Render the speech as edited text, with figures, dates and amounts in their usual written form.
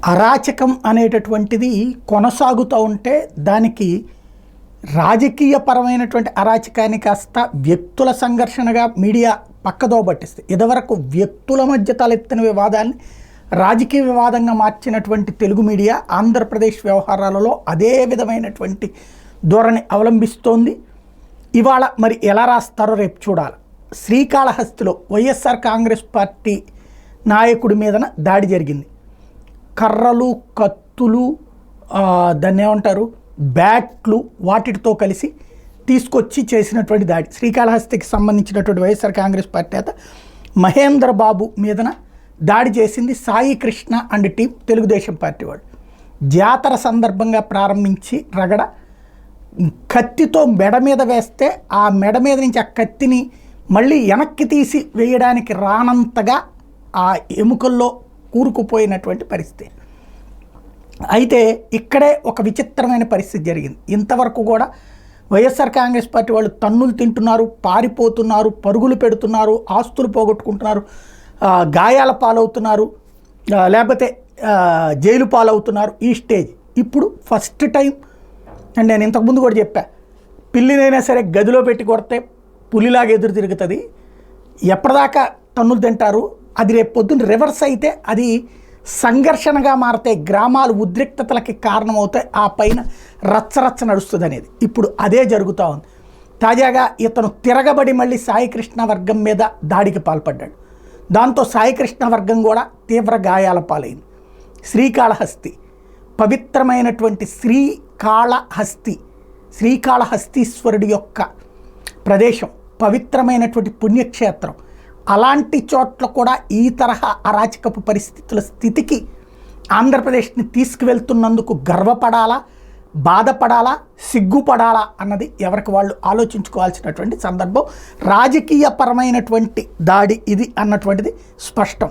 అరాచకం అనేటటువంటిది కొనసాగుతూ ఉంటే దానికి రాజకీయపరమైనటువంటి అరాచకాన్ని కాస్త వ్యక్తుల సంఘర్షణగా మీడియా పక్కదో పట్టిస్తుంది. ఇదివరకు వ్యక్తుల మధ్య తలెత్తిన వివాదాన్ని రాజకీయ వివాదంగా మార్చినటువంటి తెలుగు మీడియా ఆంధ్రప్రదేశ్ వ్యవహారాలలో అదే విధమైనటువంటి ధోరణి అవలంబిస్తోంది. ఇవాళ మరి ఎలా రాస్తారో రేపు చూడాలి. శ్రీకాళహస్తిలో వైఎస్ఆర్ కాంగ్రెస్ పార్టీ నాయకుడి మీదన దాడి జరిగింది. కర్రలు, కత్తులు, దాన్ని ఏమంటారు, బ్యాట్లు, వాటితో కలిసి తీసుకొచ్చి చేసినటువంటి దాడి. శ్రీకాళహస్తికి సంబంధించినటువంటి వైఎస్ఆర్ కాంగ్రెస్ పార్టీ నేత మహేంద్ర బాబు మీదన దాడి చేసింది Sai Krishna and team, Telugu Desam party వాళ్ళు. జాతర సందర్భంగా ప్రారంభించి రగడ కత్తితో మెడ మీద వేస్తే ఆ మెడ మీద నుంచి ఆ కత్తిని మళ్ళీ వెనక్కి తీసి వేయడానికి రానంతగా ఆ ఎముకల్లో కూరుకుపోయినటువంటి పరిస్థితి. అయితే ఇక్కడే ఒక విచిత్రమైన పరిస్థితి జరిగింది. ఇంతవరకు కూడా వైఎస్ఆర్ కాంగ్రెస్ పార్టీ వాళ్ళు తన్నులు తింటున్నారు, పారిపోతున్నారు, పరుగులు పెడుతున్నారు, ఆస్తులు పోగొట్టుకుంటున్నారు, గాయాల పాలవుతున్నారు, లేకపోతే జైలు పాలవుతున్నారు. ఈ స్టేజ్ ఇప్పుడు ఫస్ట్ టైం. అండ్ నేను ఇంతకుముందు కూడా చెప్పా, పిల్లినైనా సరే గదిలో పెట్టి కొడితే పులిలాగా ఎదురు తిరుగుతుంది. ఎప్పటిదాకా తన్నులు తింటారు, అది రేపు పొద్దున్న రివర్స్ అయితే అది సంఘర్షణగా మారతాయి, గ్రామాలు ఉద్రిక్తతలకి కారణమవుతాయి, ఆ పైన రచ్చరచ్చ నడుస్తుంది అనేది ఇప్పుడు అదే జరుగుతూ ఉంది. తాజాగా ఇతను తిరగబడి మళ్ళీ సాయికృష్ణ వర్గం మీద దాడికి పాల్పడ్డాడు. దాంతో సాయికృష్ణ వర్గం కూడా తీవ్ర గాయాల పాలైంది. శ్రీకాళహస్తి పవిత్రమైనటువంటి శ్రీకాళహస్తీశ్వరుడి యొక్క ప్రదేశం, పవిత్రమైనటువంటి పుణ్యక్షేత్రం. అలాంటి చోట్ల కూడా ఈ తరహా అరాచకపు పరిస్థితుల స్థితికి ఆంధ్రప్రదేశ్ని తీసుకువెళ్తున్నందుకు గర్వపడాలా, బాధపడాలా, సిగ్గుపడాలా అన్నది ఎవరికి వాళ్ళు ఆలోచించుకోవాల్సినటువంటి సందర్భం. రాజకీయపరమైనటువంటి దాడి ఇది అన్నటువంటిది స్పష్టం.